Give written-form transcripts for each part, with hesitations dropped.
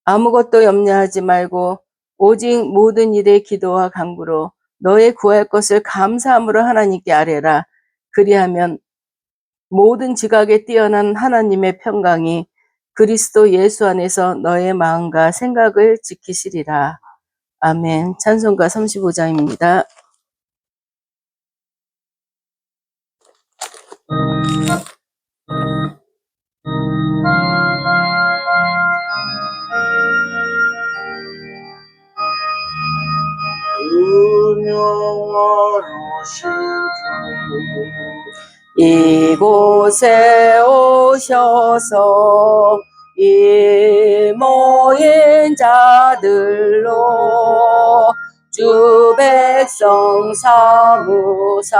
아무것도 염려하지 말고 오직 모든 일에 기도와 간구로 너의 구할 것을 감사함으로 하나님께 아뢰라. 그리하면 모든 지각에 뛰어난 하나님의 평강이 그리스도 예수 안에서 너의 마음과 생각을 지키시리라. 아멘. 찬송가 35장입니다. 은영하로신 주 이곳에 오셔서 이 모인 자들로 주 백성 삼으사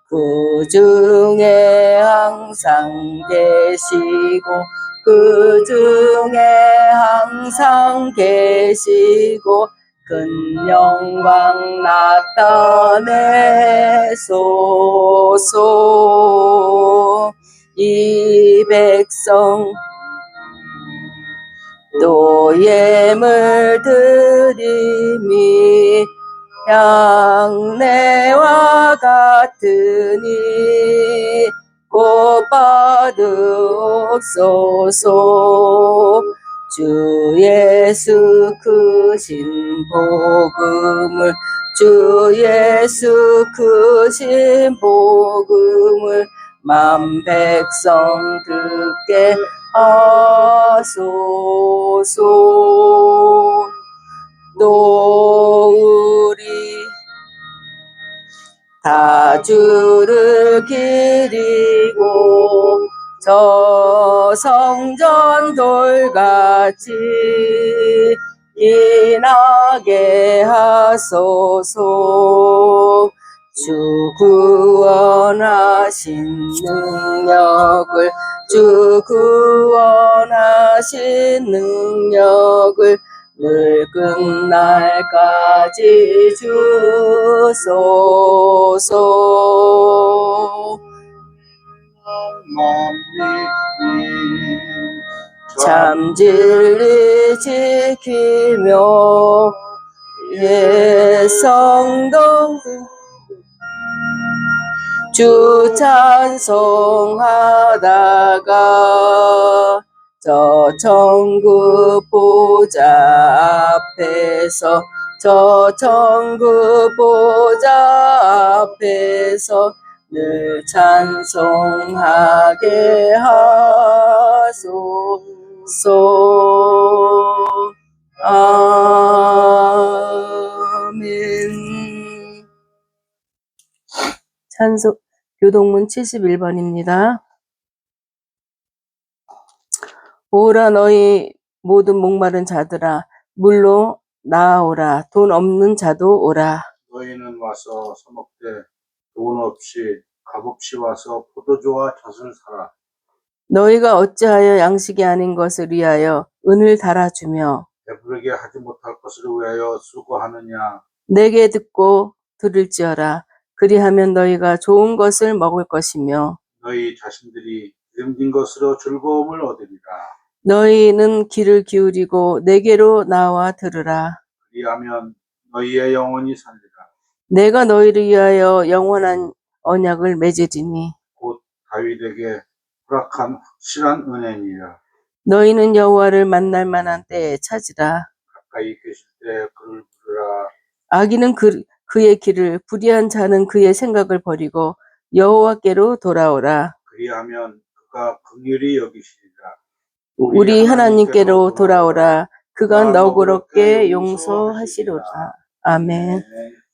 그 중에 항상 계시고 그 중에 항상 계시고 큰 영광 나타내소서. 이 백성 또 예물 드림이 향내와 같으니 곧 받으옵소서. 주 예수 크신 복음을 주 예수 크신 복음을 만 백성 듣게 하소서. 또 우리 다 주를 기리고 저 성전 돌같이 인하게 하소서. 주 구원하신 능력을 주 구원하신 능력을 늘 끝날까지 주소서. 참 진리 지키며 예성도 주 찬송하다가 저 천국 보좌 앞에서 저 천국 보좌 앞에서 늘 찬송하게 하소서. 아멘. 찬송 교동문 71번입니다. 오라 너희 모든 목마른 자들아 물로 나아오라. 돈 없는 자도 오라. 너희는 와서 서먹되 돈 없이 값없이 와서 포도주와 젖을 사라. 너희가 어찌하여 양식이 아닌 것을 위하여 은을 달아주며 배부르게 하지 못할 것을 위하여 수고하느냐. 내게 듣고 들을지어라. 그리하면 너희가 좋은 것을 먹을 것이며 너희 자신들이 기름진 것으로 즐거움을 얻으리라. 너희는 귀를 기울이고 내게로 나와 들으라. 그리하면 너희의 영혼이 살리라. 내가 너희를 위하여 영원한 언약을 맺으리니 곧 다윗에게 허락한 확실한 은혜니라. 너희는 여호와를 만날 만한 때에 찾으라. 가까이 계실 때 그를 부르라. 악인은 그의 길을 불의한 자는 그의 생각을 버리고 여호와께로 돌아오라. 그리하면 그가 긍휼히 여기시리라. 우리 하나님께로 돌아오라. 그가 너그럽게 용서하시리라. 아멘.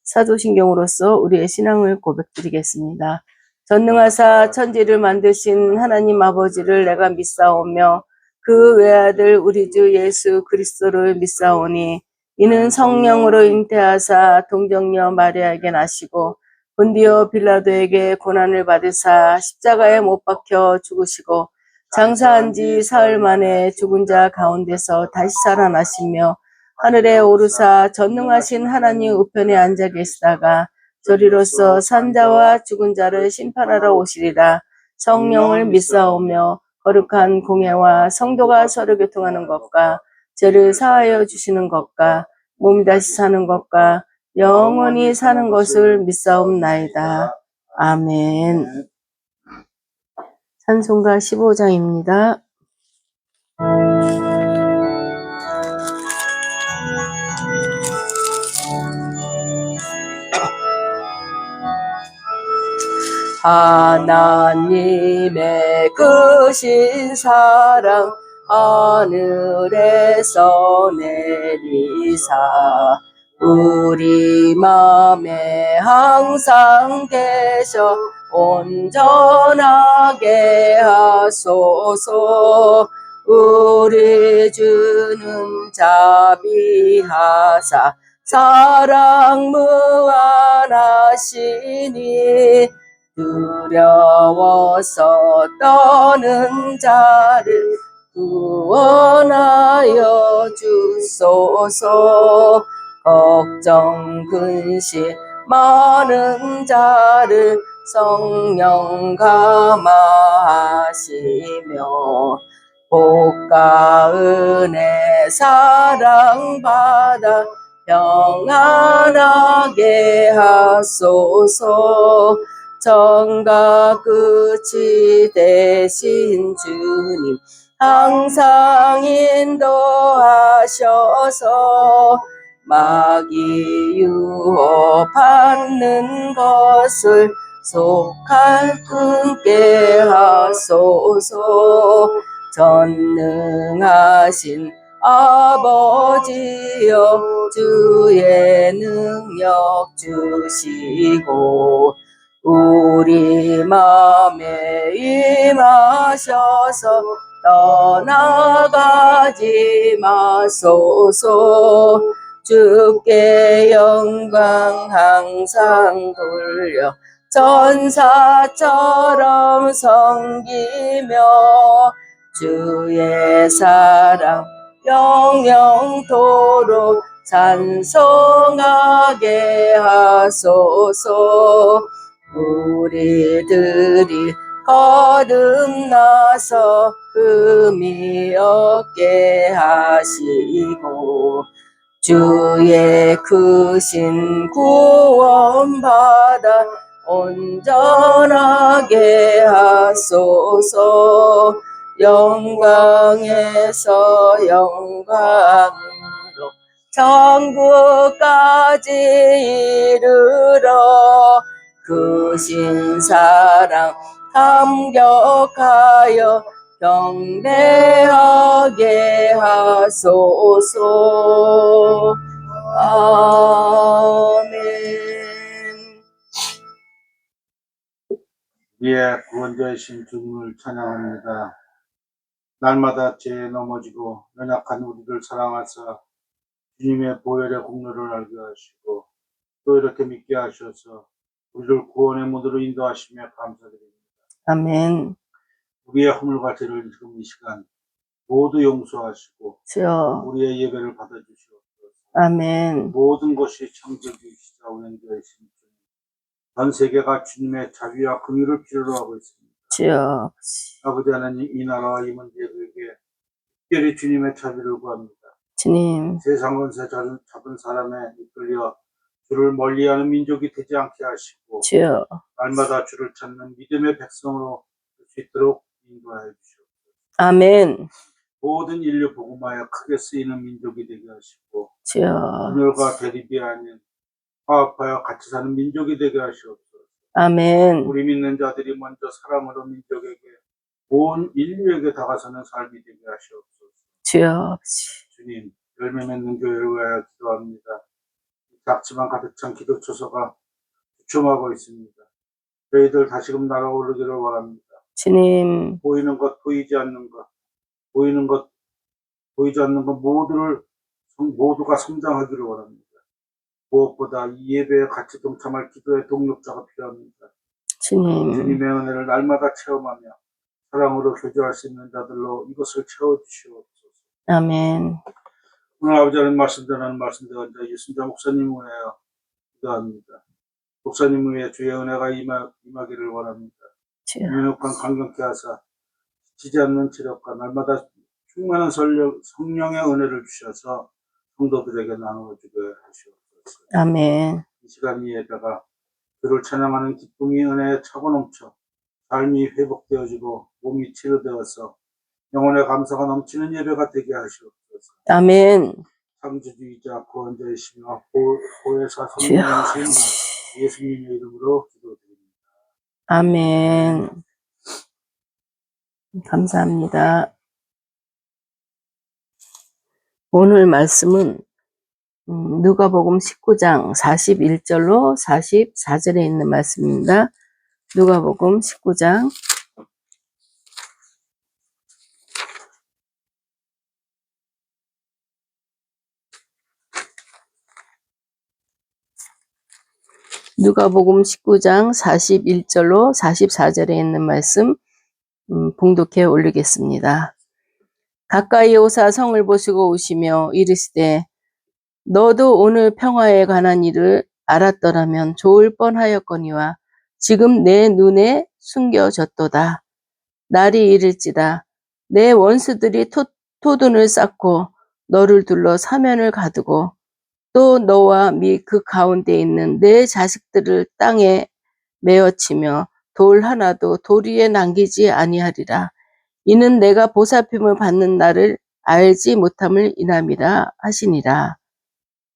사도신경으로서 우리의 신앙을 고백드리겠습니다. 전능하사 천지를 만드신 하나님 아버지를 내가 믿사오며 그 외아들 우리 주 예수 그리스도를 믿사오니 이는 성령으로 잉태하사 동정녀 마리아에게 나시고 본디오 빌라도에게 고난을 받으사 십자가에 못 박혀 죽으시고 장사한 지 사흘 만에 죽은 자 가운데서 다시 살아나시며 하늘에 오르사 전능하신 하나님 우편에 앉아 계시다가 저리로서 산자와 죽은 자를 심판하러 오시리라. 성령을 믿사오며 거룩한 공예와 성도가 서로 교통하는 것과 죄를 사하여 주시는 것과 몸이 다시 사는 것과 영원히 사는 것을 믿사옵나이다. 아멘. 찬송가 15장입니다. 하나님의 크신 사랑 하늘에서 내리사 우리 맘에 항상 계셔 온전하게 하소서. 우리 주는 자비하사 사랑 무한하시니 두려워서 떠는 자를 구원하여 주소서. 걱정 근심 많은 자를 성령 감화하시며 복과 은혜 사랑받아 평안하게 하소서. 정과 끝이 되신 주님 항상 인도하셔서 마귀 유혹받는 것을 속할 끊게 하소서. 전능하신 아버지여 주의 능력 주시고 우리 맘에 임하셔서 떠나가지 마소서. 주께 영광 항상 돌려 전사처럼 섬기며 주의 사랑 영영토록 찬송하게 하소서. 우리들이 거듭나서 흠이 없게 하시고 주의 크신 구원받아 온전하게 하소서. 영광에서 영광으로 천국까지 이르러 크신 사랑 감격하여 경배하게 하소서. 아멘. 우리의 구원자이신 주님을 찬양합니다. 날마다 죄에 넘어지고 연약한 우리를 사랑하사 주님의 보혈의 공로를 알게 하시고 또 이렇게 믿게 하셔서 우리를 구원의 문으로 인도하시며 감사드립니다. 아멘. 우리의 허물과 죄를 지금 이 시간 모두 용서하시고 주여. 우리의 예배를 받아주시옵소서. 아멘. 모든 것이 창조주이시자 운행되신 주님, 전 세계가 주님의 자비와 긍휼을 필요로 하고 있습니다. 주여. 아버지 하나님, 이 나라와 이 문제들에게 특별히 주님의 자비를 구합니다. 주님. 세상 권세 잡은 사람에 이끌려 주를 멀리하는 민족이 되지 않게 하시고 주여. 날마다 주를 찾는 믿음의 백성으로 될 수 있도록 인도하여 주시옵소서. 아멘. 모든 인류 복음하여 크게 쓰이는 민족이 되게 하시고 주여. 분열과 대립이 아닌 화합하여 같이 사는 민족이 되게 하시옵소서. 아멘. 우리 믿는 자들이 먼저 사랑으로 민족에게 온 인류에게 다가서는 삶이 되게 하시옵소서. 주여. 주님, 열매 맺는 교회를 위하여 기도합니다. 작지만 가득 찬 기도 초소가 주춤하고 있습니다. 저희들 다시금 날아오르기를 원합니다. 주님. 보이는 것, 보이지 않는 것, 보이는 것, 보이지 않는 것 모두가 성장하기를 원합니다. 무엇보다 이 예배에 같이 동참할 기도의 동력자가 필요합니다. 주님. 주님의 은혜를 날마다 체험하며 사랑으로 교제할 수 있는 자들로 이것을 채워주시옵소서. 아멘. 오늘 아버지 하나님 말씀 전하는 말씀대로 예순자 목사님 위하여 기도합니다. 목사님 위에 주의 은혜가 임하기를 원합니다. 주여. 유력한 강경케 하사 지지 않는 체력과 날마다 충만한 성령의 은혜를 주셔서 성도들에게 나누어주게 하시옵소서. 아멘. 이 시간 이 예배가 그를 찬양하는 기쁨이 은혜에 차고 넘쳐 삶이 회복되어지고 몸이 치료되어서 영혼의 감사가 넘치는 예배가 되게 하시옵소서. 아멘. 창조주이자 구원자이시며 보혜사 주여. 성령이신 예수님의 이름으로 기도드립니다. 아멘. 감사합니다. 오늘 말씀은 누가복음 19장 41절로 44절에 있는 말씀입니다. 누가복음 19장 41절로 44절에 있는 말씀 봉독해 올리겠습니다. 가까이 오사 성을 보시고 오시며 이르시되 너도 오늘 평화에 관한 일을 알았더라면 좋을 뻔하였거니와 지금 내 눈에 숨겨졌도다. 날이 이를지다. 내 원수들이 토둔을 쌓고 너를 둘러 사면을 가두고 또 너와 및 그 가운데 있는 내 자식들을 땅에 메어치며 돌 하나도 돌 위에 남기지 아니하리라. 이는 내가 보살핌을 받는 날을 알지 못함을 인함이라 하시니라.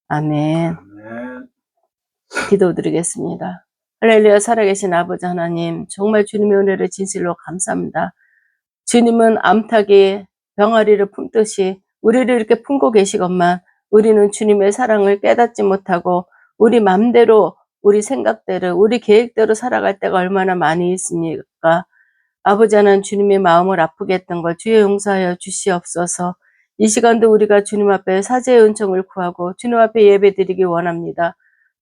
아멘. 아멘. 기도드리겠습니다. 할렐루야. 살아계신 아버지 하나님, 정말 주님의 은혜를 진실로 감사합니다. 주님은 암탉이 병아리를 품듯이 우리를 이렇게 품고 계시건만 우리는 주님의 사랑을 깨닫지 못하고 우리 맘대로, 우리 생각대로, 우리 계획대로 살아갈 때가 얼마나 많이 있습니까? 아버지 하나님, 주님의 마음을 아프게 했던 걸 주여 용서하여 주시옵소서. 이 시간도 우리가 주님 앞에 사죄의 은총을 구하고 주님 앞에 예배드리기 원합니다.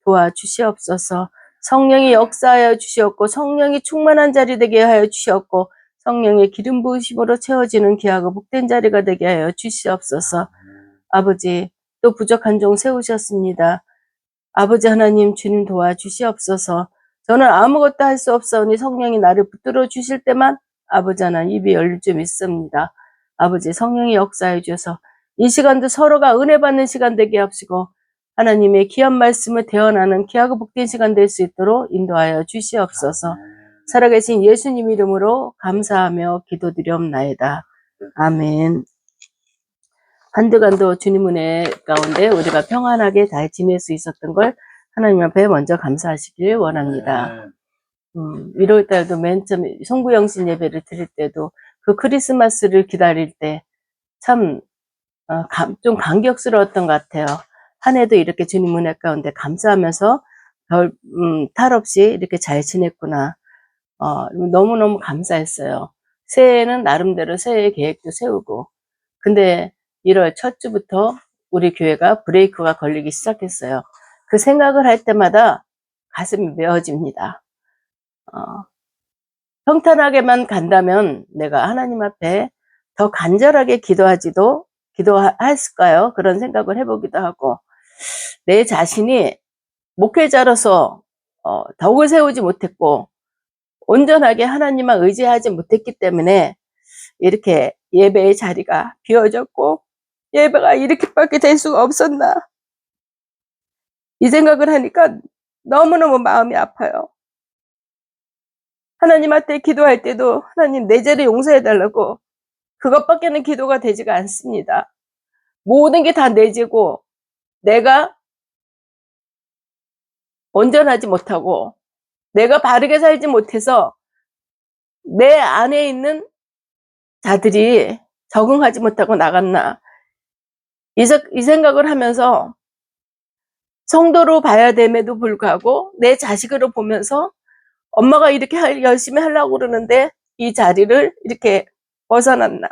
도와주시옵소서. 성령이 역사하여 주시옵고 성령이 충만한 자리 되게 하여 주시옵고 성령의 기름 부으심으로 채워지는 귀하고 복된 자리가 되게 하여 주시옵소서. 아버지, 또 부족한 종 세우셨습니다. 아버지 하나님, 주님 도와주시옵소서. 저는 아무것도 할 수 없사오니 성령이 나를 붙들어 주실 때만 아버지 하나님 입이 열릴 줄 믿습니다. 아버지, 성령이 역사해 주셔서 이 시간도 서로가 은혜 받는 시간 되게 하시고 하나님의 귀한 말씀을 대언하는 귀하고 복된 시간 될 수 있도록 인도하여 주시옵소서. 살아계신 예수님 이름으로 감사하며 기도드리옵나이다. 아멘. 한 주간도 주님 은혜 가운데 우리가 평안하게 잘 지낼 수 있었던 걸 하나님 앞에 먼저 감사하시길 원합니다. 1월 달도 맨 처음 송구영신 예배를 드릴 때도 그 크리스마스를 기다릴 때 참 좀 감격스러웠던 것 같아요. 한 해도 이렇게 주님 은혜 가운데 감사하면서 탈 없이 이렇게 잘 지냈구나. 너무너무 감사했어요. 새해에는 나름대로 새해 계획도 세우고. 근데 1월 첫 주부터 우리 교회가 브레이크가 걸리기 시작했어요. 그 생각을 할 때마다 가슴이 메어집니다. 평탄하게만 간다면 내가 하나님 앞에 더 간절하게 기도했을까요? 그런 생각을 해보기도 하고, 내 자신이 목회자로서 덕을 세우지 못했고 온전하게 하나님만 의지하지 못했기 때문에 이렇게 예배의 자리가 비어졌고 예배가 이렇게밖에 될 수가 없었나, 이 생각을 하니까 너무너무 마음이 아파요. 하나님한테 기도할 때도 하나님 내 죄를 용서해 달라고, 그것밖에는 기도가 되지가 않습니다. 모든 게 다 내 죄고 내가 온전하지 못하고 내가 바르게 살지 못해서 내 안에 있는 자들이 적응하지 못하고 나갔나, 이 생각을 하면서 성도로 봐야 됨에도 불구하고 내 자식으로 보면서 엄마가 이렇게 열심히 하려고 그러는데 이 자리를 이렇게 벗어났나,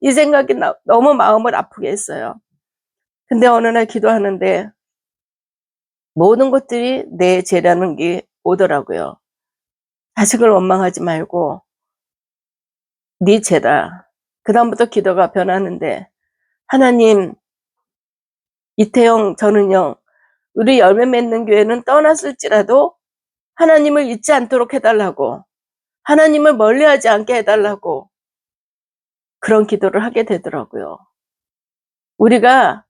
이 생각이 너무 마음을 아프게 했어요. 근데 어느 날 기도하는데 모든 것들이 내 죄라는 게 오더라고요. 자식을 원망하지 말고 네 죄다. 그다음부터 기도가 변하는데, 하나님, 이태영 저는요, 우리 열매 맺는 교회는 떠났을지라도 하나님을 잊지 않도록 해달라고, 하나님을 멀리하지 않게 해달라고, 그런 기도를 하게 되더라고요. 우리가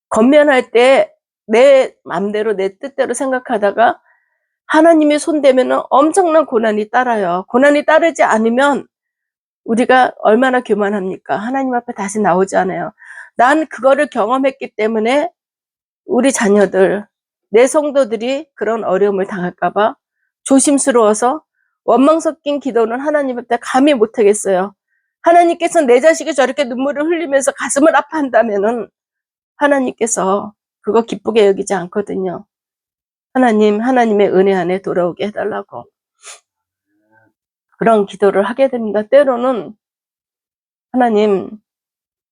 권면할 때 내 맘대로 내 뜻대로 생각하다가 하나님의 손대면은 엄청난 고난이 따라요. 고난이 따르지 않으면 우리가 얼마나 교만합니까? 하나님 앞에 다시 나오지 않아요. 난 그거를 경험했기 때문에 우리 자녀들, 내 성도들이 그런 어려움을 당할까 봐 조심스러워서 원망 섞인 기도는 하나님 앞에 감히 못하겠어요. 하나님께서 내 자식이 저렇게 눈물을 흘리면서 가슴을 아파한다면은 하나님께서 그거 기쁘게 여기지 않거든요. 하나님의 은혜 안에 돌아오게 해달라고 그런 기도를 하게 됩니다. 때로는 하나님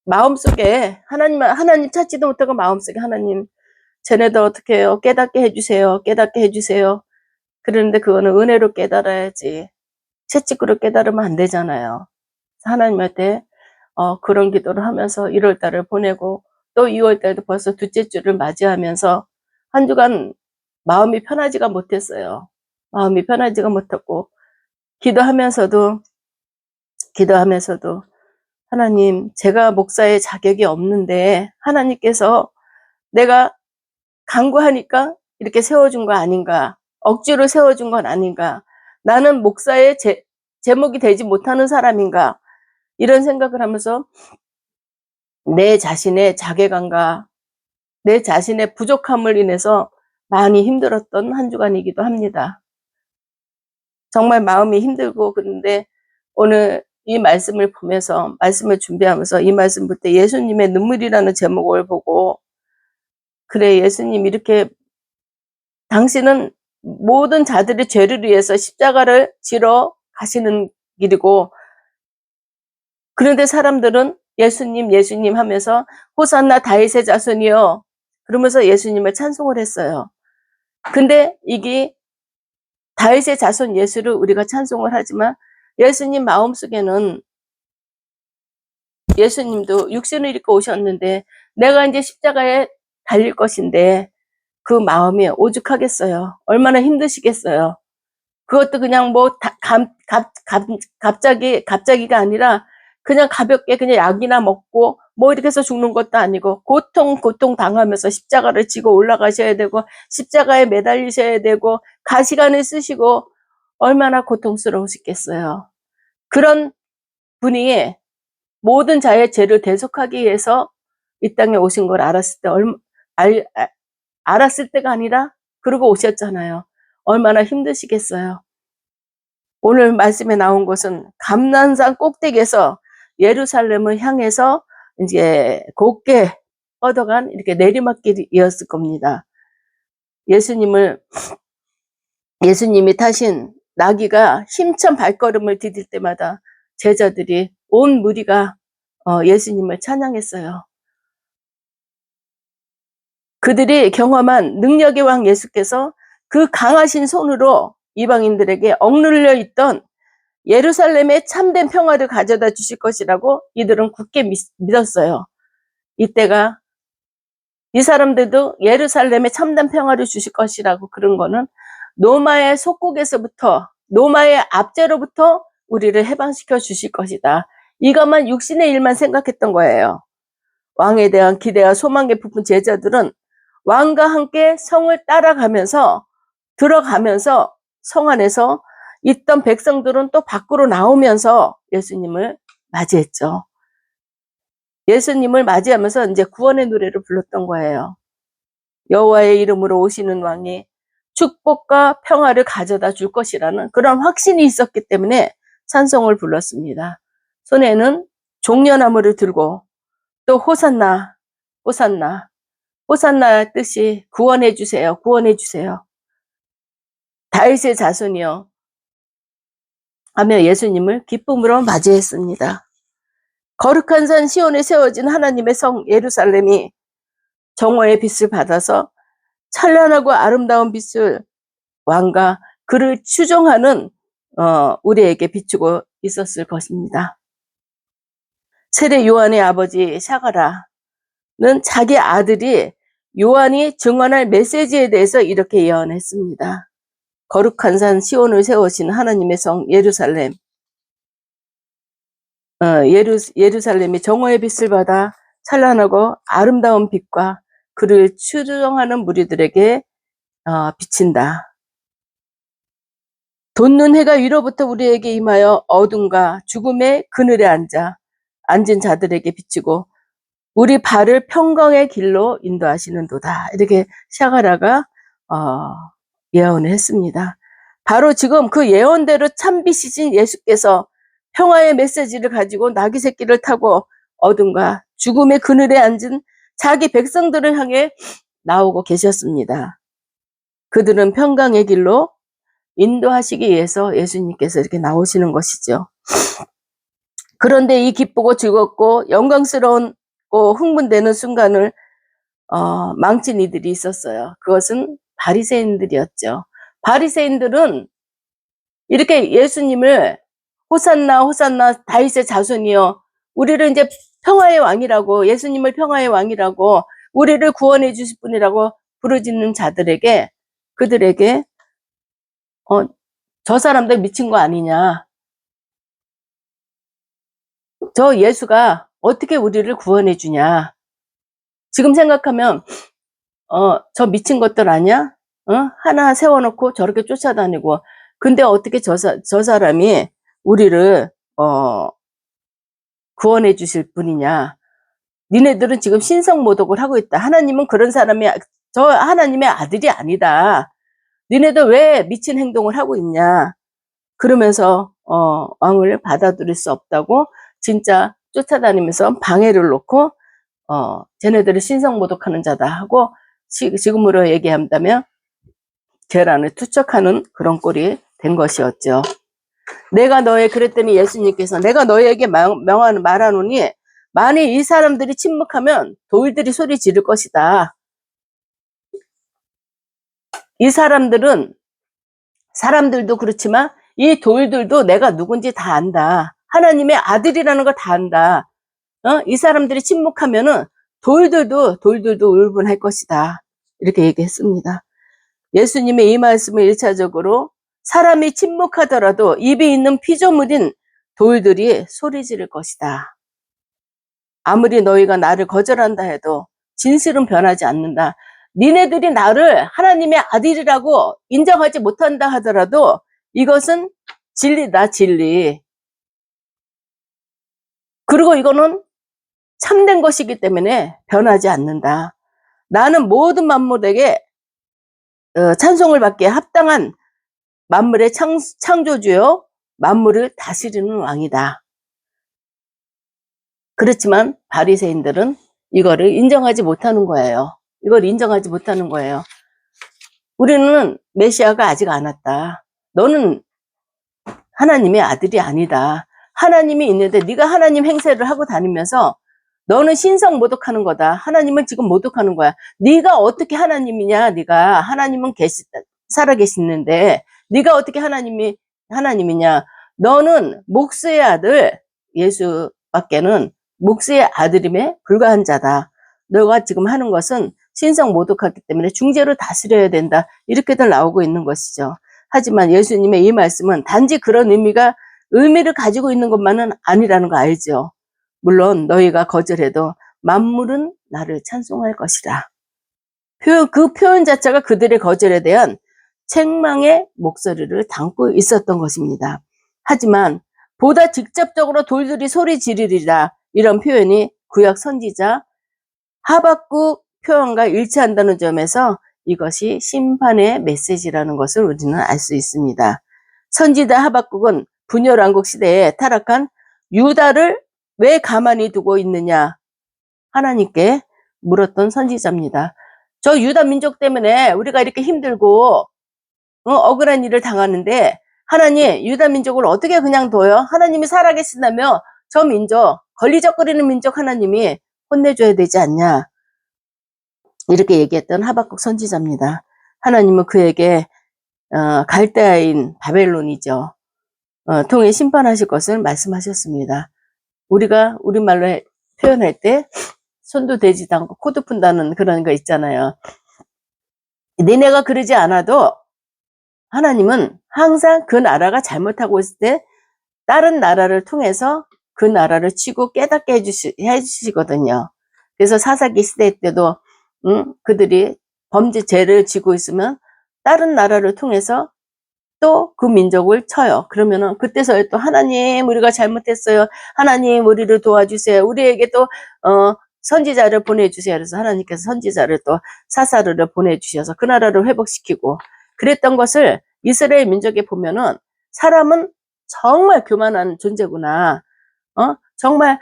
마음속에 하나님 찾지도 못하고 마음속에 하나님 쟤네들 어떻게 해요? 깨닫게 해주세요. 깨닫게 해주세요. 그런데 그거는 은혜로 깨달아야지 채찍으로 깨달으면 안 되잖아요. 하나님한테 그런 기도를 하면서 1월달을 보내고 또 2월달도 벌써 둘째 주를 맞이하면서 한 주간 마음이 편하지가 못했어요. 마음이 편하지가 못했고 기도하면서도 하나님 제가 목사의 자격이 없는데 하나님께서 내가 간구하니까 이렇게 세워준 거 아닌가, 억지로 세워준 건 아닌가, 나는 목사의 제목이 되지 못하는 사람인가, 이런 생각을 하면서 내 자신의 자괴감과 내 자신의 부족함을 인해서 많이 힘들었던 한 주간이기도 합니다. 정말 마음이 힘들고 그런데 오늘 이 말씀을 보면서 말씀을 준비하면서 이 말씀 볼 때 예수님의 눈물이라는 제목을 보고 그래 예수님 이렇게 당신은 모든 자들의 죄를 위해서 십자가를 지러 가시는 길이고 그런데 사람들은 예수님 하면서 호산나 다윗의 자손이여 그러면서 예수님을 찬송을 했어요. 근데 이게 다윗의 자손 예수를 우리가 찬송을 하지만 예수님 마음속에는 예수님도 육신을 입고 오셨는데 내가 이제 십자가에 달릴 것인데 그 마음이 오죽하겠어요. 얼마나 힘드시겠어요. 그것도 그냥 갑자기가 아니라 그냥 가볍게 그냥 약이나 먹고 뭐 이렇게 해서 죽는 것도 아니고 고통 당하면서 십자가를 지고 올라가셔야 되고 십자가에 매달리셔야 되고 가시관을 쓰시고 얼마나 고통스러우시겠어요. 그런 분이 모든 자의 죄를 대속하기 위해서 이 땅에 오신 걸 알았을 때가 아니라 그러고 오셨잖아요. 얼마나 힘드시겠어요. 오늘 말씀에 나온 것은 감난산 꼭대기에서 예루살렘을 향해서 이제 곱게 뻗어간 이렇게 내리막길이었을 겁니다. 예수님이 타신 나귀가 힘찬 발걸음을 디딜 때마다 제자들이 온 무리가 예수님을 찬양했어요. 그들이 경험한 능력의 왕 예수께서 그 강하신 손으로 이방인들에게 억눌려 있던 예루살렘에 참된 평화를 가져다 주실 것이라고 이들은 굳게 믿었어요. 이때가 이 사람들도 예루살렘에 참된 평화를 주실 것이라고 그런 거는 로마의 속국에서부터 로마의 압제로부터 우리를 해방시켜 주실 것이다. 이것만 육신의 일만 생각했던 거예요. 왕에 대한 기대와 소망에 부푼 제자들은 왕과 함께 성을 따라가면서 들어가면서 성 안에서 있던 백성들은 또 밖으로 나오면서 예수님을 맞이했죠. 예수님을 맞이하면서 이제 구원의 노래를 불렀던 거예요. 여호와의 이름으로 오시는 왕이 축복과 평화를 가져다 줄 것이라는 그런 확신이 있었기 때문에 찬송을 불렀습니다. 손에는 종려나무를 들고 또 호산나 호산나 호산나 뜻이 구원해 주세요. 구원해 주세요. 다윗의 자손이여 하며 예수님을 기쁨으로 맞이했습니다. 거룩한 산 시온에 세워진 하나님의 성 예루살렘이 정오의 빛을 받아서 찬란하고 아름다운 빛을 왕과 그를 추종하는 우리에게 비추고 있었을 것입니다. 세례 요한의 아버지 샤가라는 자기 아들이 요한이 증언할 메시지에 대해서 이렇게 예언했습니다. 거룩한 산 시온을 세우신 하나님의 성 예루살렘 예루살렘이 정오의 빛을 받아 찬란하고 아름다운 빛과 그를 추종하는 무리들에게 비친다. 돋는 해가 위로부터 우리에게 임하여 어둠과 죽음의 그늘에 앉은 자들에게 비치고 우리 발을 평강의 길로 인도하시는도다. 이렇게 샤가라가 예언을 했습니다. 바로 지금 그 예언대로 참빛이신 예수께서 평화의 메시지를 가지고 나귀 새끼를 타고 어둠과 죽음의 그늘에 앉은 자기 백성들을 향해 나오고 계셨습니다. 그들은 평강의 길로 인도하시기 위해서 예수님께서 이렇게 나오시는 것이죠. 그런데 이 기쁘고 즐겁고 영광스러운 흥분되는 순간을 망친 이들이 있었어요. 그것은 바리새인들이었죠. 바리새인들은 이렇게 예수님을 호산나 호산나 다윗의 자손이여 우리를 이제 평화의 왕이라고 예수님을 평화의 왕이라고 우리를 구원해 주실 분이라고 부르짖는 자들에게 그들에게 저 사람들 미친 거 아니냐. 저 예수가 어떻게 우리를 구원해 주냐. 지금 생각하면 저 미친 것들 아니야? 하나 세워놓고 저렇게 쫓아다니고 근데 어떻게 저 사람이 우리를 구원해 주실 분이냐. 니네들은 지금 신성모독을 하고 있다. 하나님은 그런 사람이 저 하나님의 아들이 아니다. 니네들 왜 미친 행동을 하고 있냐. 그러면서 왕을 받아들일 수 없다고 진짜 쫓아다니면서 방해를 놓고 쟤네들을 신성모독하는 자다 하고 지금으로 얘기한다면 계란을 투척하는 그런 꼴이 된 것이었죠. 내가 그랬더니 예수님께서 내가 너에게 말하노니 만일 이 사람들이 침묵하면 돌들이 소리 지를 것이다. 이 사람들도 그렇지만 이 돌들도 내가 누군지 다 안다. 하나님의 아들이라는 걸 다 안다. 이 사람들이 침묵하면은 돌들도 울분할 것이다. 이렇게 얘기했습니다. 예수님의 이 말씀을 1차적으로 사람이 침묵하더라도 입에 있는 피조물인 돌들이 소리 지를 것이다. 아무리 너희가 나를 거절한다 해도 진실은 변하지 않는다. 니네들이 나를 하나님의 아들이라고 인정하지 못한다 하더라도 이것은 진리다, 진리. 그리고 이거는 참된 것이기 때문에 변하지 않는다. 나는 모든 만물에게 찬송을 받기에 합당한 만물의 창조주요 만물을 다스리는 왕이다. 그렇지만 바리새인들은 이거를 인정하지 못하는 거예요. 이걸 인정하지 못하는 거예요. 우리는 메시아가 아직 안 왔다. 너는 하나님의 아들이 아니다. 하나님이 있는데 네가 하나님 행세를 하고 다니면서 너는 신성 모독하는 거다. 하나님은 지금 모독하는 거야. 네가 어떻게 하나님이냐. 네가 하나님은 살아계시는데 네가 어떻게 하나님이냐. 너는 목수의 아들 예수밖에는 목수의 아들임에 불과한 자다. 너가 지금 하는 것은 신성 모독하기 때문에 중재로 다스려야 된다. 이렇게들 나오고 있는 것이죠. 하지만 예수님의 이 말씀은 단지 그런 의미를 가지고 있는 것만은 아니라는 거 알죠. 물론 너희가 거절해도 만물은 나를 찬송할 것이라. 그 표현 자체가 그들의 거절에 대한 책망의 목소리를 담고 있었던 것입니다. 하지만 보다 직접적으로 돌들이 소리 지르리라 이런 표현이 구약 선지자 하박국 표현과 일치한다는 점에서 이것이 심판의 메시지라는 것을 우리는 알 수 있습니다. 선지자 하박국은 분열왕국 시대에 타락한 유다를 왜 가만히 두고 있느냐 하나님께 물었던 선지자입니다. 저 유다 민족 때문에 우리가 이렇게 힘들고 억울한 일을 당하는데 하나님 유다 민족을 어떻게 그냥 둬요? 하나님이 살아계신다며 저 민족 걸리적거리는 민족 하나님이 혼내줘야 되지 않냐 이렇게 얘기했던 하박국 선지자입니다. 하나님은 그에게 갈대아인 바벨론이죠. 통해 심판하실 것을 말씀하셨습니다. 우리가 우리말로 표현할 때 손도 대지도 않고 코도 푼다는 그런 거 있잖아요. 니네가 그러지 않아도 하나님은 항상 그 나라가 잘못하고 있을 때 다른 나라를 통해서 그 나라를 치고 깨닫게 해주시거든요. 그래서 사사기 시대 때도 그들이 범죄 죄를 지고 있으면 다른 나라를 통해서 또 그 민족을 쳐요. 그러면은 그때서야 또 하나님 우리가 잘못했어요. 하나님 우리를 도와주세요. 우리에게 또 선지자를 보내주세요. 그래서 하나님께서 선지자를 또 사사르를 보내주셔서 그 나라를 회복시키고 그랬던 것을 이스라엘 민족에 보면은 사람은 정말 교만한 존재구나. 정말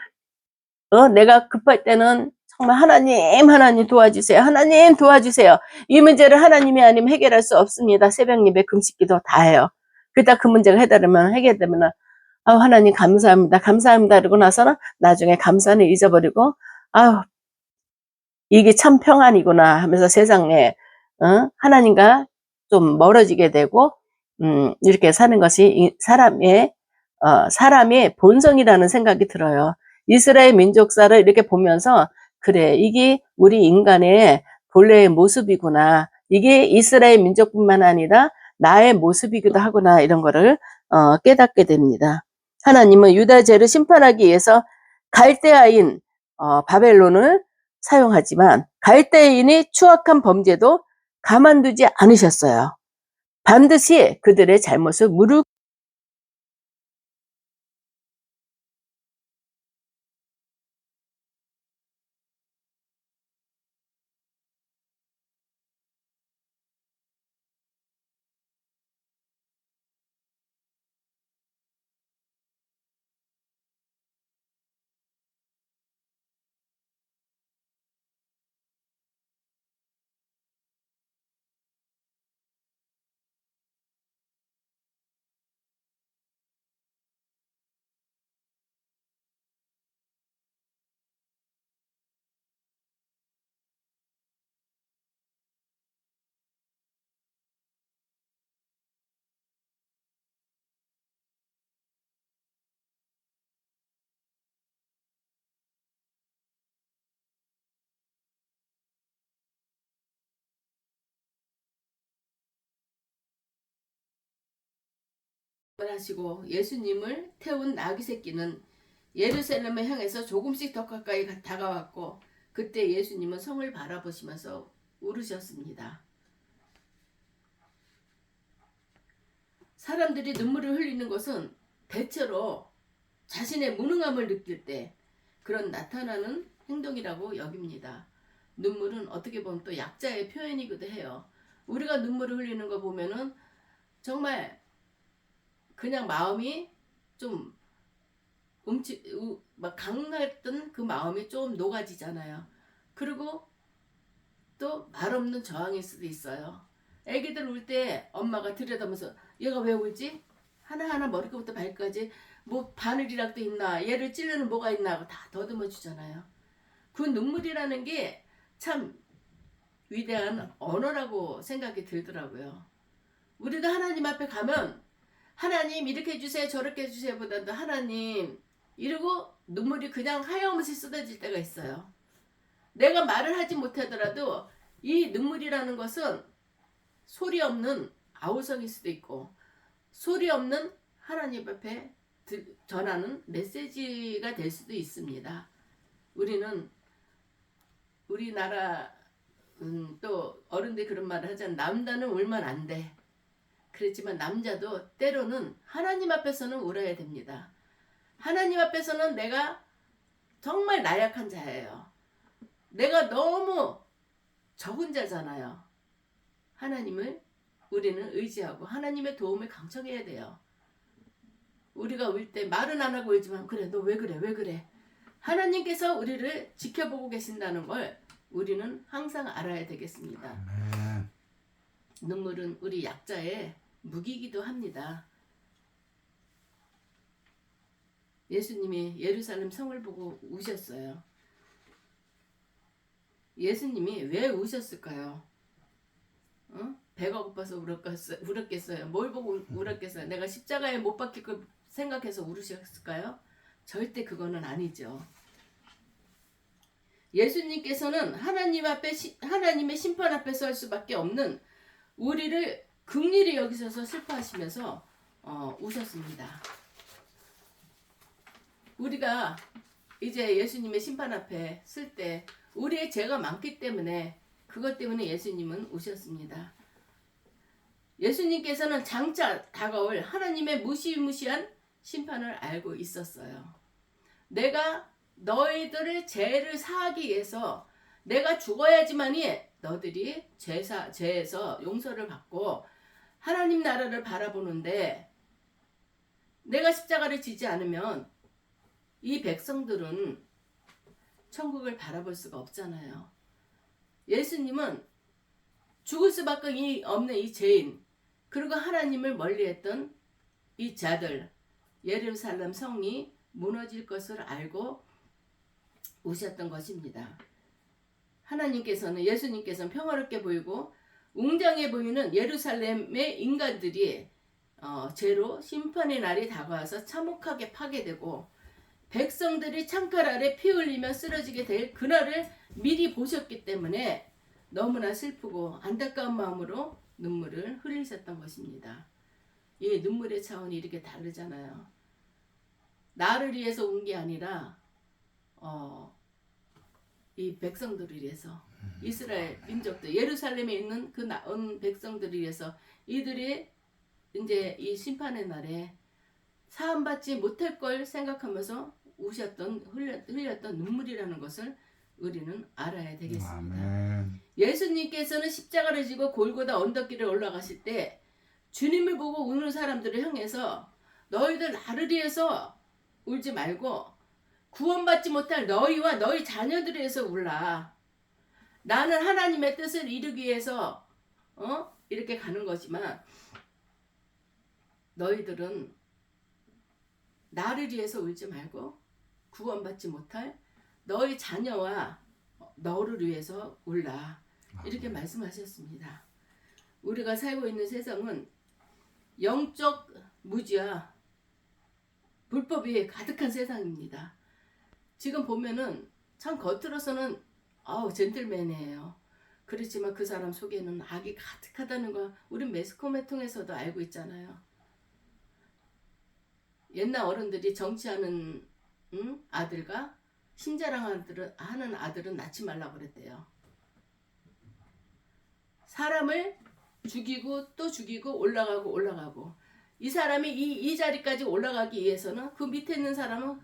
내가 급할 때는 정말 하나님 도와주세요. 하나님 도와주세요. 이 문제를 하나님이 아니면 해결할 수 없습니다. 새벽 예배 금식기도 다 해요. 그러다 그 문제가 해결되면 하나님 감사합니다. 감사합니다. 그러고 나서는 나중에 감사는 잊어버리고 이게 참 평안이구나 하면서 세상에 하나님과 좀 멀어지게 되고 이렇게 사는 것이 사람의 본성이라는 생각이 들어요. 이스라엘 민족사를 이렇게 보면서 그래 이게 우리 인간의 본래의 모습이구나. 이게 이스라엘 민족뿐만 아니라 나의 모습이기도 하구나. 이런 거를 깨닫게 됩니다. 하나님은 유다 죄를 심판하기 위해서 갈대아인 바벨론을 사용하지만 갈대인이 추악한 범죄도 가만두지 않으셨어요. 반드시 그들의 잘못을 하시고 예수님을 태운 나귀 새끼는 예루살렘을 향해서 조금씩 더 가까이 다가왔고 그때 예수님은 성을 바라보시면서 울으셨습니다. 사람들이 눈물을 흘리는 것은 대체로 자신의 무능함을 느낄 때 그런 나타나는 행동이라고 여깁니다. 눈물은 어떻게 보면 또 약자의 표현이기도 해요. 우리가 눈물을 흘리는 거 보면은 정말 그냥 마음이 좀 막 강했던 그 마음이 좀 녹아지잖아요. 그리고 또 말없는 저항일 수도 있어요. 애기들 울 때 엄마가 들여다보면서 얘가 왜 울지? 하나하나 머리부터 발끝까지 뭐 바늘이라도 있나 얘를 찌르는 뭐가 있나 하고 다 더듬어 주잖아요. 그 눈물이라는 게 참 위대한 언어라고 생각이 들더라고요. 우리가 하나님 앞에 가면 하나님 이렇게 해주세요 저렇게 해주세요 보다도 하나님 이러고 눈물이 그냥 하염없이 쏟아질 때가 있어요. 내가 말을 하지 못하더라도 이 눈물이라는 것은 소리 없는 아우성일 수도 있고 소리 없는 하나님 앞에 전하는 메시지가 될 수도 있습니다. 우리는 우리나라 또 어른들이 그런 말을 하잖아. 남자는 울면 안 돼. 그렇지만 남자도 때로는 하나님 앞에서는 울어야 됩니다. 하나님 앞에서는 내가 정말 나약한 자예요. 내가 너무 저 혼자잖아요. 하나님을 우리는 의지하고 하나님의 도움을 강청해야 돼요. 우리가 울 때 말은 안 하고 울지만 그래 너 왜 그래 왜 그래 하나님께서 우리를 지켜보고 계신다는 걸 우리는 항상 알아야 되겠습니다. 눈물은 우리 약자의 무기이기도 합니다. 예수님이 예루살렘 성을 보고 우셨어요. 예수님이 왜 우셨을까요? 배가 고파서 울었겠어요? 뭘 보고 울었겠어요? 내가 십자가에 못 박힐 걸 생각해서 울으셨을까요? 절대 그거는 아니죠. 예수님께서는 하나님의 심판 앞에 설 수밖에 없는 우리를 긍휼히 여기셔서 슬퍼하시면서 우셨습니다. 우리가 이제 예수님의 심판 앞에 쓸 때 우리의 죄가 많기 때문에 그것 때문에 예수님은 오셨습니다. 예수님께서는 장차 다가올 하나님의 무시무시한 심판을 알고 있었어요. 내가 너희들의 죄를 사하기 위해서 내가 죽어야지만이 너희들이 죄에서 용서를 받고 하나님 나라를 바라보는데 내가 십자가를 지지 않으면 이 백성들은 천국을 바라볼 수가 없잖아요. 예수님은 죽을 수밖에 없는 이 죄인 그리고 하나님을 멀리했던 이 자들 예루살렘 성이 무너질 것을 알고 오셨던 것입니다. 예수님께서는 평화롭게 보이고 웅장해 보이는 예루살렘의 인간들이 죄로 심판의 날이 다가와서 참혹하게 파괴되고 백성들이 창칼 아래 피 흘리며 쓰러지게 될 그날을 미리 보셨기 때문에 너무나 슬프고 안타까운 마음으로 눈물을 흘리셨던 것입니다. 이 눈물의 차원이 이렇게 다르잖아요. 나를 위해서 온 게 아니라 이 백성들을 위해서 이스라엘 민족들 예루살렘에 있는 그 나은 백성들을 위해서 이들이 이제 이 심판의 날에 사함받지 못할 걸 생각하면서 흘렸던 눈물이라는 것을 우리는 알아야 되겠습니다. 아멘. 예수님께서는 십자가를 지고 골고다 언덕길을 올라가실 때 주님을 보고 우는 사람들을 향해서 너희들 나를 위해서 울지 말고 구원받지 못할 너희와 너희 자녀들을 위해서 울라. 나는 하나님의 뜻을 이루기 위해서 이렇게 가는 거지만 너희들은 나를 위해서 울지 말고 구원받지 못할 너희 자녀와 너를 위해서 울라. 이렇게 말씀하셨습니다. 우리가 살고 있는 세상은 영적 무지와 불법이 가득한 세상입니다. 지금 보면은 참 겉으로서는 젠틀맨이에요. 그렇지만 그 사람 속에는 악이 가득하다는 거 우리 매스컴을 통해서도 알고 있잖아요. 옛날 어른들이 정치하는 아들과 신자랑하는 아들은 낳지 말라고 그랬대요. 사람을 죽이고 또 죽이고 올라가고 이 사람이 이 자리까지 올라가기 위해서는 그 밑에 있는 사람은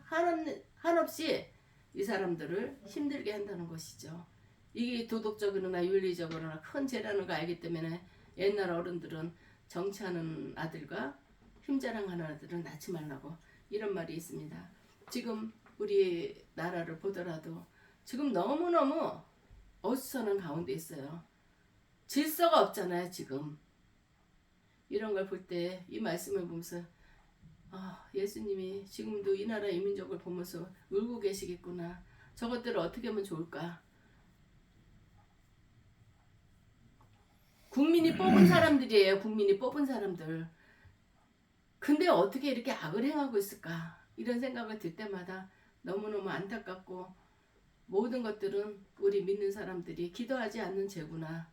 한없이 이 사람들을 힘들게 한다는 것이죠. 이게 도덕적으로나 윤리적으로나 큰 죄라는 거 알기 때문에 옛날 어른들은 정치하는 아들과 힘자랑하는 아들은 낳지 말라고 이런 말이 있습니다. 지금 우리 나라를 보더라도 지금 너무너무 어수선한 가운데 있어요. 질서가 없잖아요. 지금 이런 걸 볼 때 이 말씀을 보면서 예수님이 지금도 이 나라 이민족을 보면서 울고 계시겠구나. 저것들을 어떻게 하면 좋을까. 국민이 뽑은 사람들이에요. 국민이 뽑은 사람들. 근데 어떻게 이렇게 악을 행하고 있을까. 이런 생각을 들 때마다 너무너무 안타깝고 모든 것들은 우리 믿는 사람들이 기도하지 않는 죄구나.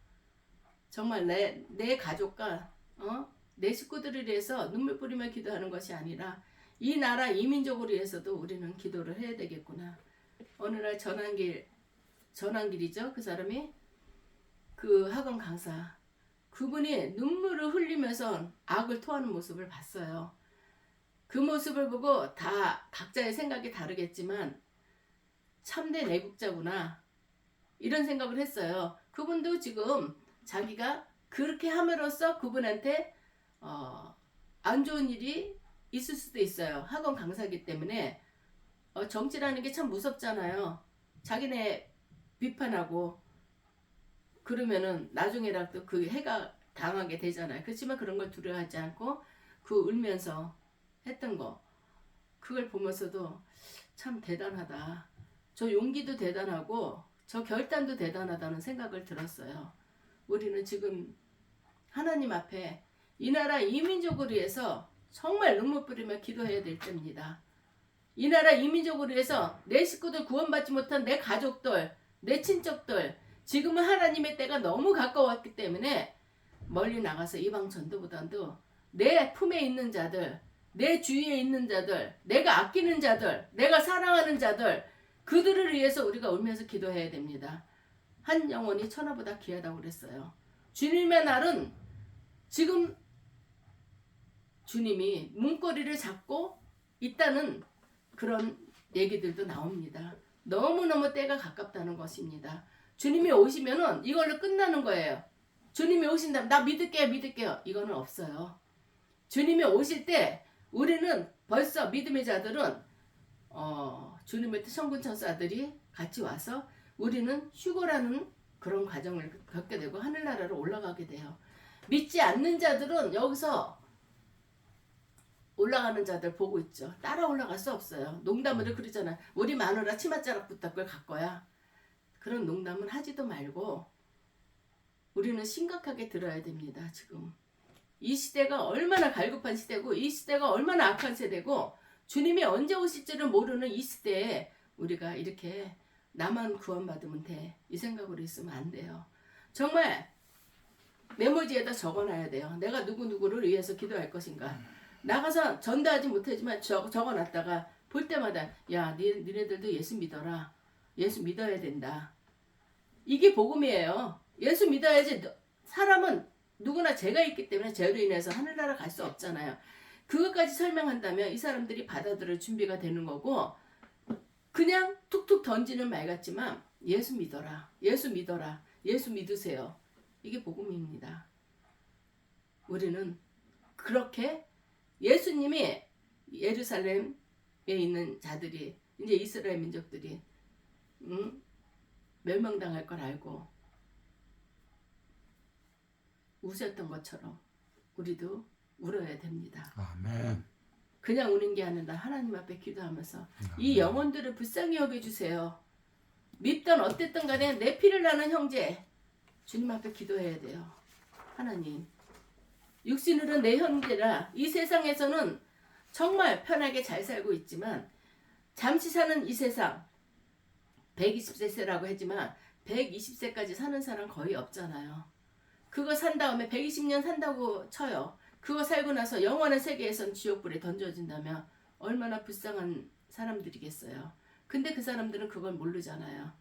정말 내 가족과 내 식구들을 위해서 눈물 뿌리며 기도하는 것이 아니라 이 나라 이민족을 위해서도 우리는 기도를 해야 되겠구나. 어느 날 전환길이죠. 그 사람이 그 학원 강사 그분이 눈물을 흘리면서 악을 토하는 모습을 봤어요. 그 모습을 보고 다 각자의 생각이 다르겠지만 참된 애국자구나 이런 생각을 했어요. 그분도 지금 자기가 그렇게 함으로써 그분한테 안 좋은 일이 있을 수도 있어요. 학원 강사이기 때문에 정치라는 게 참 무섭잖아요. 자기네 비판하고 그러면은 나중에라도 그 해가 당하게 되잖아요. 그렇지만 그런 걸 두려워하지 않고 그 울면서 했던 거 그걸 보면서도 참 대단하다. 저 용기도 대단하고 저 결단도 대단하다는 생각을 들었어요. 우리는 지금 하나님 앞에 이 나라 이민족을 위해서 정말 눈물 뿌리며 기도해야 될 때입니다. 이 나라 이민족을 위해서 내 식구들 구원받지 못한 내 가족들, 내 친척들 지금은 하나님의 때가 너무 가까웠기 때문에 멀리 나가서 이방 전도보다도 내 품에 있는 자들 내 주위에 있는 자들, 내가 아끼는 자들, 내가 사랑하는 자들, 그들을 위해서 우리가 울면서 기도해야 됩니다. 한 영혼이 천하보다 귀하다고 그랬어요. 주님의 날은 지금 주님이 문고리를 잡고 있다는 그런 얘기들도 나옵니다. 너무너무 때가 가깝다는 것입니다. 주님이 오시면은 이걸로 끝나는 거예요. 주님이 오신다면 나 믿을게요. 이거는 없어요. 주님이 오실 때 우리는 벌써 믿음의 자들은 주님의 천군 천사들이 같이 와서 우리는 휴거라는 그런 과정을 겪게 되고 하늘나라로 올라가게 돼요. 믿지 않는 자들은 여기서 올라가는 자들 보고 있죠. 따라 올라갈 수 없어요. 농담으로 그러잖아. 우리 마누라 치맛자락부터 그걸 갈 거야. 그런 농담은 하지도 말고 우리는 심각하게 들어야 됩니다. 지금 이 시대가 얼마나 갈급한 시대고 이 시대가 얼마나 악한 세대고 주님이 언제 오실지를 모르는 이 시대에 우리가 이렇게 나만 구원받으면 돼 이 생각으로 있으면 안 돼요. 정말 메모지에다 적어놔야 돼요. 내가 누구누구를 위해서 기도할 것인가. 나가서 전달하지 못하지만 적어놨다가 볼 때마다 야 니네들도 예수 믿어라. 예수 믿어야 된다. 이게 복음이에요. 예수 믿어야지. 사람은 누구나 죄가 있기 때문에 죄로 인해서 하늘나라 갈 수 없잖아요. 그것까지 설명한다면 이 사람들이 받아들일 준비가 되는 거고 그냥 툭툭 던지는 말 같지만 예수 믿어라. 예수 믿어라. 예수 믿으세요. 이게 복음입니다. 우리는 그렇게 예수님이 예루살렘에 있는 자들이 이제 이스라엘 민족들이 멸망당할 걸 알고 우셨던 것처럼 우리도 울어야 됩니다. 아멘. 그냥 우는 게 아니라 하나님 앞에 기도하면서 이 영혼들을 불쌍히 여겨주세요. 믿던 어땠든 간에 내 피를 나는 형제 주님 앞에 기도해야 돼요. 하나님 육신으로 내 형제라 이 세상에서는 정말 편하게 잘 살고 있지만 잠시 사는 이 세상 120세라고 하지만 120세까지 사는 사람 거의 없잖아요. 그거 산 다음에 120년 산다고 쳐요. 그거 살고 나서 영원한 세계에선 지옥불에 던져진다면 얼마나 불쌍한 사람들이겠어요. 근데 그 사람들은 그걸 모르잖아요.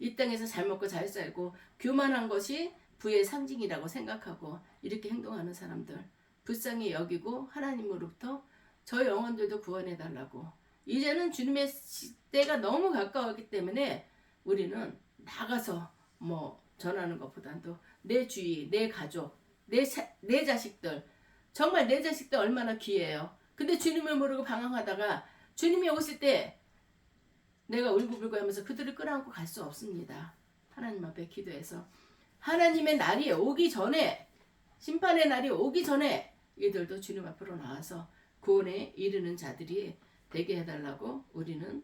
이 땅에서 잘 먹고 잘 살고 교만한 것이 부의 상징이라고 생각하고 이렇게 행동하는 사람들 불쌍히 여기고 하나님으로부터 저 영혼들도 구원해달라고. 이제는 주님의 때가 너무 가까웠기 때문에 우리는 나가서 전하는 것보다도 내 주위, 내 가족, 내 자식들 정말 내 자식들 얼마나 귀해요. 근데 주님을 모르고 방황하다가 주님이 오실 때 내가 울고불고 하면서 그들을 끌어안고 갈 수 없습니다. 하나님 앞에 기도해서 하나님의 날이 오기 전에 심판의 날이 오기 전에 이들도 주님 앞으로 나와서 구원에 이르는 자들이 되게 해달라고 우리는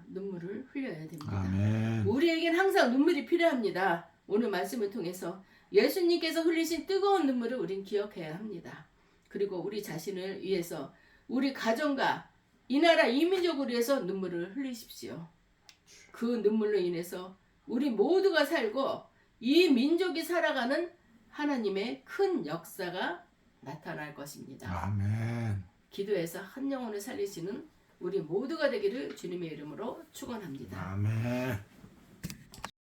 눈물을 흘려야 됩니다. 아멘. 우리에겐 항상 눈물이 필요합니다. 오늘 말씀을 통해서 예수님께서 흘리신 뜨거운 눈물을 우린 기억해야 합니다. 그리고 우리 자신을 위해서 우리 가정과 이 나라 이 민족을 위해서 눈물을 흘리십시오. 그 눈물로 인해서 우리 모두가 살고 이 민족이 살아가는 하나님의 큰 역사가 나타날 것입니다. 아멘. 기도해서 한 영혼을 살리시는 우리 모두가 되기를 주님의 이름으로 축원합니다. 아멘.